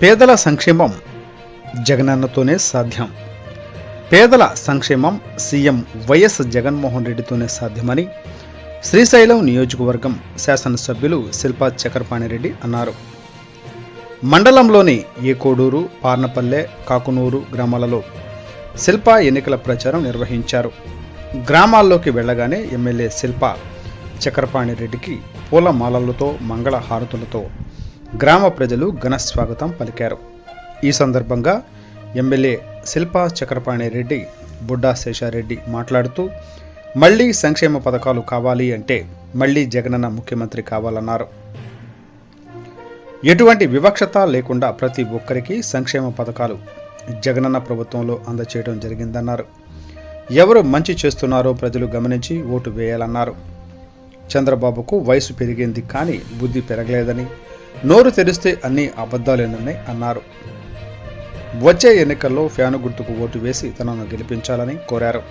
పేదల సంక్షేమం జగనన్నతోనే సాధ్యం. పేదల సంక్షేమం సీఎం వైఎస్ జగన్మోహన్ రెడ్డితోనే సాధ్యమని శ్రీశైలం నియోజకవర్గం శాసనసభ్యులు శిల్పా చక్రపాణిరెడ్డి అన్నారు. మండలంలోని ఏకోడూరు, పార్నపల్లె, కాకునూరు గ్రామాలలో శిల్పా ఎన్నికల ప్రచారం నిర్వహించారు. గ్రామాల్లోకి వెళ్లగానే ఎమ్మెల్యే శిల్పా చక్రపాణిరెడ్డికి పూలమాలలతో, మంగళ హారతులతో గ్రామ ప్రజలు ఘన స్వాగతం పలికారు. ఈ సందర్భంగా ఎమ్మెల్యే శిల్పా చక్రపాణిరెడ్డి బుడ్డా శేషారెడ్డి మాట్లాడుతూ, మళ్లీ సంక్షేమ పథకాలు కావాలి అంటే మళ్లీ జగనన్న ముఖ్యమంత్రి కావాలన్నారు. ఎటువంటి వివక్షత లేకుండా ప్రతి ఒక్కరికి సంక్షేమ పథకాలు జగనన్న ప్రభుత్వంలో అందచేయడం జరిగిందన్నారు. ఎవరు మంచి చేస్తున్నారో ప్రజలు గమనించి ఓటు వేయాలన్నారు. చంద్రబాబుకు వయసు పెరిగింది కానీ బుద్ధి పెరగలేదని, నోరు తెరిస్తే అన్ని అబద్ధాలేనని అన్నారు. వచ్చే ఎన్నికల్లో ఫ్యాను గుర్తుకు ఓటు వేసి తనను గెలిపించాలని కోరారు.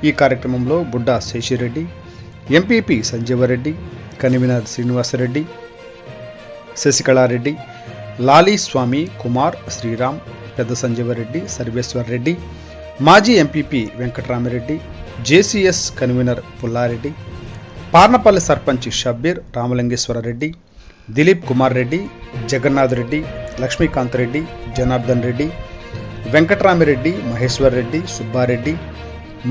ఈ కార్యక్రమంలో బుడ్డా శేషిరెడ్డి, ఎంపీపీ సంజీవరెడ్డి, కన్వీనర్ శ్రీనివాసరెడ్డి, శశికళారెడ్డి, లాలీ స్వామి, కుమార్, శ్రీరామ్, పెద్ద సంజీవరెడ్డి, సర్వేశ్వర్ రెడ్డి, మాజీ MPP Venkatramireddy, JCS convener Pullareddy, Parnapalli sarpanch Shabbir, Ramalingeswarareddy, Dilip Kumar Reddy, Jagannath Reddy, Lakshmikanth Reddy, Janardhan Reddy, Venkatramireddy, Maheshwar Reddy, Subbareddy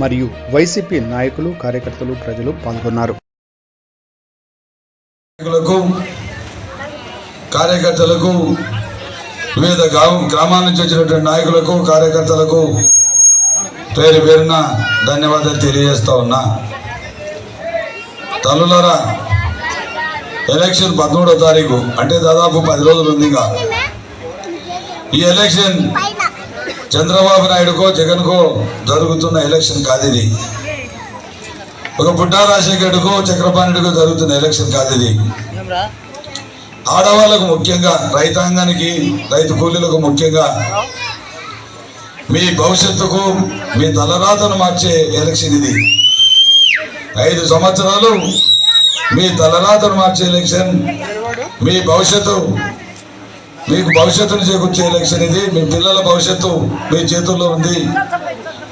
మరియు వైసీపీ నాయకులు, కార్యకర్తలు, ప్రజలు పాల్గొన్నారు. కార్యకర్తలకు, వివిధ గ్రామాల నుంచి వచ్చినటువంటి నాయకులకు, కార్యకర్తలకు పేరు పేరున ధన్యవాదాలు తెలియజేస్తా ఉన్నా. తల్లులారా, ఎలక్షన్ 13వ తారీఖు అంటే దాదాపు 10 రోజులు ఉందిగా. ఈ ఎలక్షన్ చంద్రబాబు నాయుడుకో జగన్కో జరుగుతున్న ఎలక్షన్ కాదు ఇది. ఒక బుడ్డా రాజశేఖరుడికో చక్రపాణికో జరుగుతున్న ఎలక్షన్ కాదు ఇది. ఆడవాళ్లకు ముఖ్యంగా, రైతాంగానికి, రైతు కూలీలకు ముఖ్యంగా మీ భవిష్యత్తుకు, మీ తలరాతను మార్చే ఎలక్షన్ ఇది. 5 సంవత్సరాలు మీ తలరాతను మార్చే ఎలక్షన్, మీ భవిష్యత్తు, మీకు భవిష్యత్తును చేకూర్చే ఎలక్షన్ ఇది. మీ పిల్లల భవిష్యత్తు మీ చేతుల్లో ఉంది.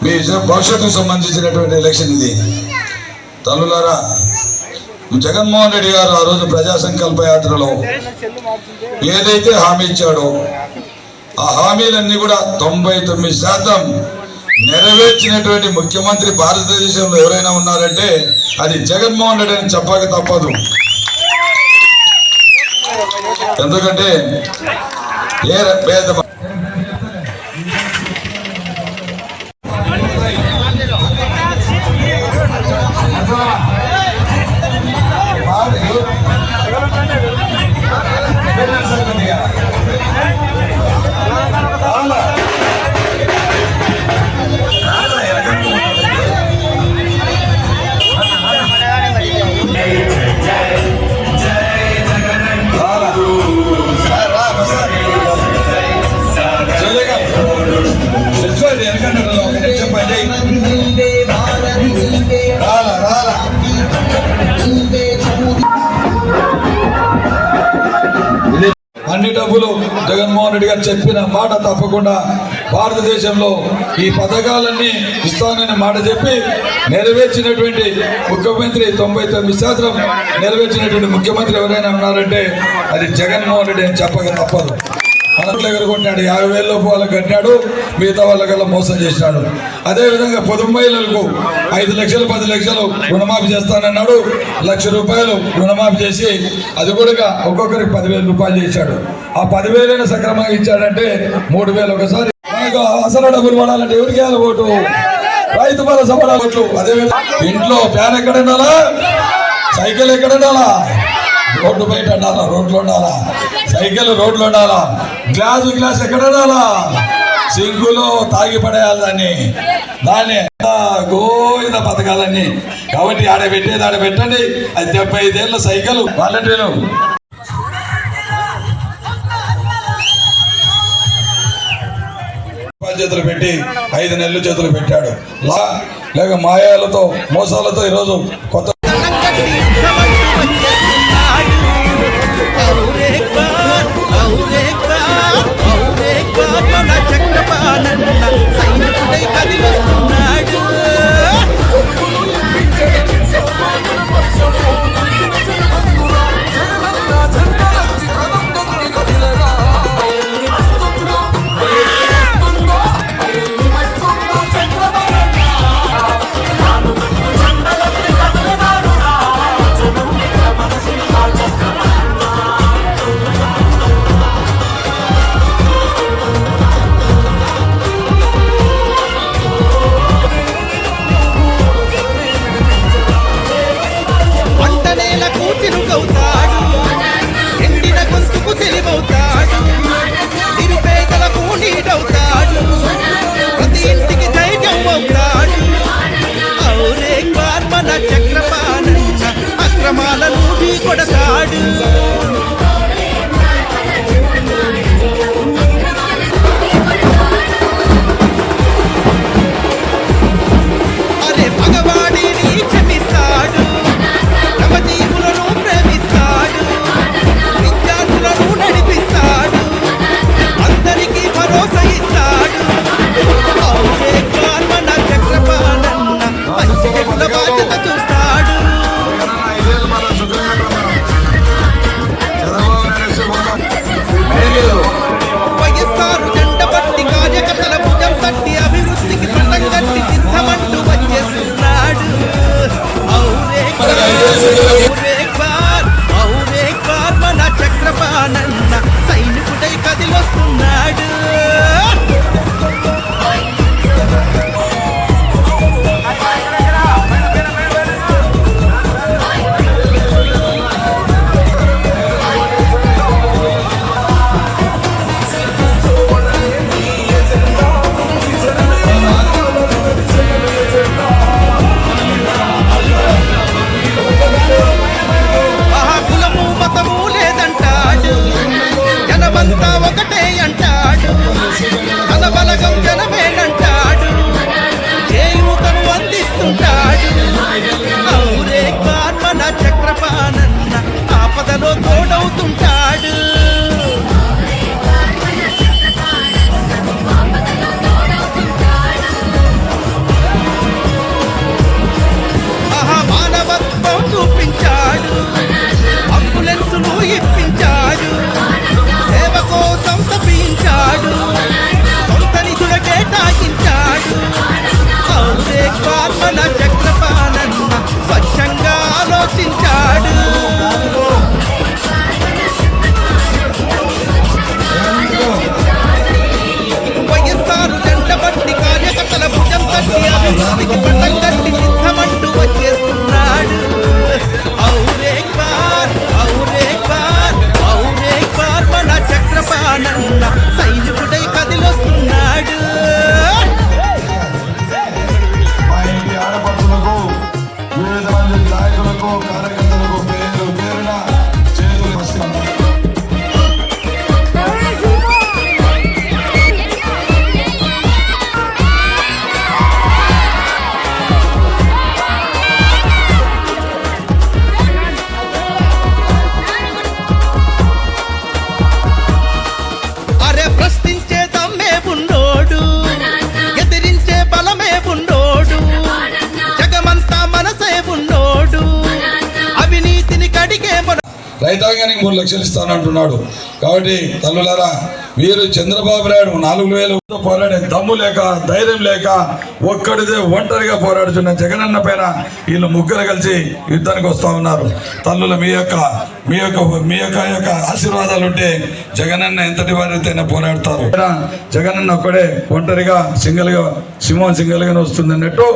మీ భవిష్యత్తుకు సంబంధించినటువంటి ఎలక్షన్ ఇది. తల్లులారా, జగన్మోహన్ రెడ్డి గారు ఆ రోజు ప్రజా సంకల్ప యాత్రలో ఏదైతే హామీ ఇచ్చాడో ఆ హామీలన్నీ కూడా 99% నెరవేర్చినటువంటి ముఖ్యమంత్రి భారతదేశంలో ఎవరైనా ఉన్నారంటే అది జగన్మోహన్ రెడ్డి అని చెప్పక తప్పదు. ఎందుకంటే అన్ని డబ్బులు జగన్మోహన్ రెడ్డి గారు చెప్పిన మాట తప్పకుండా భారతదేశంలో ఈ పథకాలన్నీ ఇస్తానని మాట చెప్పి నెరవేర్చినటువంటి ముఖ్యమంత్రి 99% నెరవేర్చినటువంటి ముఖ్యమంత్రి ఎవరైనా ఉన్నారంటే అది జగన్మోహన్ రెడ్డి అని చెప్పక తప్పదు. మనకు దగ్గర కొట్టాడు, 50,000 లోపు వాళ్ళకి కట్టాడు, మిగతా వాళ్ళకల్లా మోసం చేసినాడు. అదేవిధంగా పొదుపు మహిళలకు 5 లక్షలు 10 లక్షలు రుణమాఫీ చేస్తానన్నాడు. 1,00,000 రూపాయలు రుణమాఫీ చేసి అది కూడా ఒక్కొక్కరికి 10,000 రూపాయలు చేశాడు. ఆ 10,000 సక్రమంగా ఇచ్చాడంటే 3,000 ఒకసారి. మనకు అసలు డబ్బులు పడాలంటే ఎవరికి వేయాలి ఓటు? రైతు భరోసా పడాలి ఓట్లు. అదేవిధంగా ఇంట్లో ఫ్యాన్ ఎక్కడ ఉండాలా, సైకిల్ ఎక్కడ ఉండాలా, రోడ్డు బయట ఉండాలా, రోడ్లు ఉండాలా, సైకిల్ రోడ్లు ఉండాలా, గ్లాస్ ఎక్కడ ఉండాలా, సింకులో తాగి పడేయాలి దాన్ని గోవింద పథకాలన్నీ. కాబట్టి ఆడ పెట్టండి. అది 75 ఏళ్ళ సైకిల్ వాలంటీర్లు చేతులు పెట్టి 5 నెలలు చేతులు పెట్టాడు. లేక మాయాలతో మోసాలతో ఈరోజు కొత్త కొడతాడు. అరే మగవాడిని క్షమిస్తాడు, నవజీవులను ప్రేమిస్తాడు, విద్యార్థులను నడిపిస్తాడు, అందరికీ భరోసా ఇస్తాడు. అవునే కార్మన చక్రపాణన్న మంచి చెడుల బాధ్యత చూస్తాడు. వైఎస్ఆర్ జెండ పట్టి కార్యకర్తల భుజం తట్టి అభివృద్ధికి పట్టం కట్టి సిద్ధమంటూ వచ్చేస్తున్నాడు. ఔరే కార్ మన చక్రపాణన్న సైనికుడై కదిలొస్తున్నాడు. కులము మతము లేదంటాడు, జనమంతా ఒకటే అంటాడు, తన బలగం జనమేనంటాడు, చేయూతను అందిస్తుంటాడు. ఔరే కార్మన చక్రపాణన్న ఆపదలో తోడవుతుంటాడు. మానవత్వం చూపించాడు, అంబులెన్సులు ఇప్పించాడు, సేవ కోసం తప్పించాడు, సొంత నిధుల కేటాయించాడు. ఔరే కార్మన చక్రపాణన్న స్వచ్ఛంగా ఆలోచించాడు. వైఎస్ఆర్ జెండ పట్టి కార్యకర్తల భుజం తట్టి అభివృద్ధికి పట్టం కట్టి సిద్ధమంటూ వచ్చేస్తున్నాడు. ఔరే కార్ మన చక్రపాణన్న సైనికుడై కదిలొస్తున్నాడు. మా ఇంటి ఆడపడుచులకు, వివిధ మంది నాయకులకు, కార్యకర్తలకు పేరు పేరున చేతులు వస్తున్నాయి. అరే ప్రశ్నించే దమ్మే ఉన్నోడు, ఎదిరించే బలమే ఉన్నోడు, జగమంతా మనసే ఉన్నోడు, అవినీతిని కడిగే రైతాంగానికి 3 లక్షలు ఇస్తానంటున్నాడు. కాబట్టి తల్లులారా, వీరు చంద్రబాబు నాయుడు 4,000 పోరాడే దమ్ము లేక, ధైర్యం లేక, ఒక్కడిదే ఒంటరిగా పోరాడుతున్న జగనన్న పైన వీళ్ళు ముగ్గురు కలిసి యుద్ధానికి వస్తూ ఉన్నారు. తల్లుల మీ యొక్క ఆశీర్వాదాలు ఉంటే జగనన్న ఎంతటి వారితోనే పోరాడతారు. జగనన్న ఒక్కడే ఒంటరిగా సింహం సింగల్గానే వస్తుంది అన్నట్టు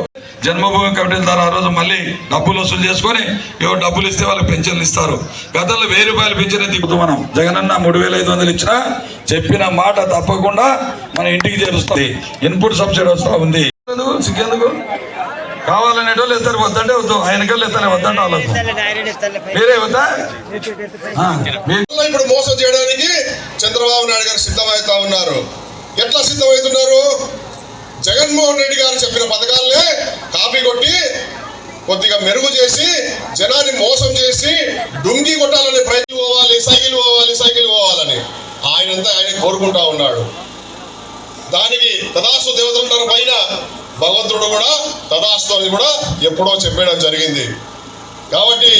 జన్మభూమి కమిటీల ద్వారా ఆ రోజు మళ్ళీ డబ్బులు వసూలు చేసుకొని ఎవరు డబ్బులు ఇస్తే వాళ్ళకి పెన్షన్లు ఇస్తారు. గతంలో 1000 రూపాయలు పెన్షన్ దిగుతూ మనం జగనన్న 3,500 ఇచ్చినా చెప్పిన మాట తప్పకుండా మన ఇంటికి చేరుస్తుంది. ఇన్పుట్ సబ్సిడీ వస్తూ ఉంది. సిగ్గేందుకు కావాలనేటోళ్ళు ఇద్దరు వద్దంటే వద్దు, ఆయనకెళ్ళి ఇద్దరు వద్దంటే వాళ్ళకు మీరే వద్దా. ఇప్పుడు మోసం చేయడానికి చంద్రబాబు నాయుడు గారు సిద్ధమవుతా ఉన్నారు. ఎట్లా సిద్ధమవుతున్నారు? జగన్మోహన్ రెడ్డి గారు చెప్పిన పథకాలనే కాపీ కొట్టి కొద్దిగా మెరుగు చేసి జనాన్ని మోసం చేసి డుంగి కొట్టాలని ప్రయత్నం పోవాలి, సైకిల్ పోవాలని ఆయనంతా ఆయన కోరుకుంటా ఉన్నాడు. దానికి తదాస్తు దేవతల పైన భగవంతుడు కూడా తదాస్తు అని కూడా ఎప్పుడో చెప్పడం జరిగింది. కాబట్టి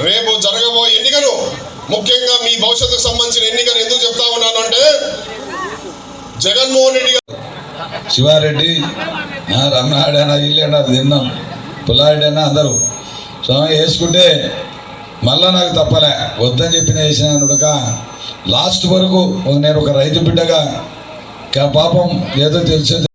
రేపు జరగబోయే ఎన్నికలు, ముఖ్యంగా మీ భవిష్యత్తుకు సంబంధించిన ఎన్నికలు ఎందుకు చెప్తా ఉన్నాను అంటే, జగన్మోహన్ రెడ్డి గారు శివారెడ్డి రమణాడైనా ఇల్లేనా తిన్నాం, పుల్లారెడ్డైనా అందరూ స్వామి వేసుకుంటే మళ్ళా నాకు తప్పలే, వద్దని చెప్పిన వేసినానుక లాస్ట్ వరకు నేను ఒక రైతు బిడ్డగా పాపం ఏదో తెలిసేది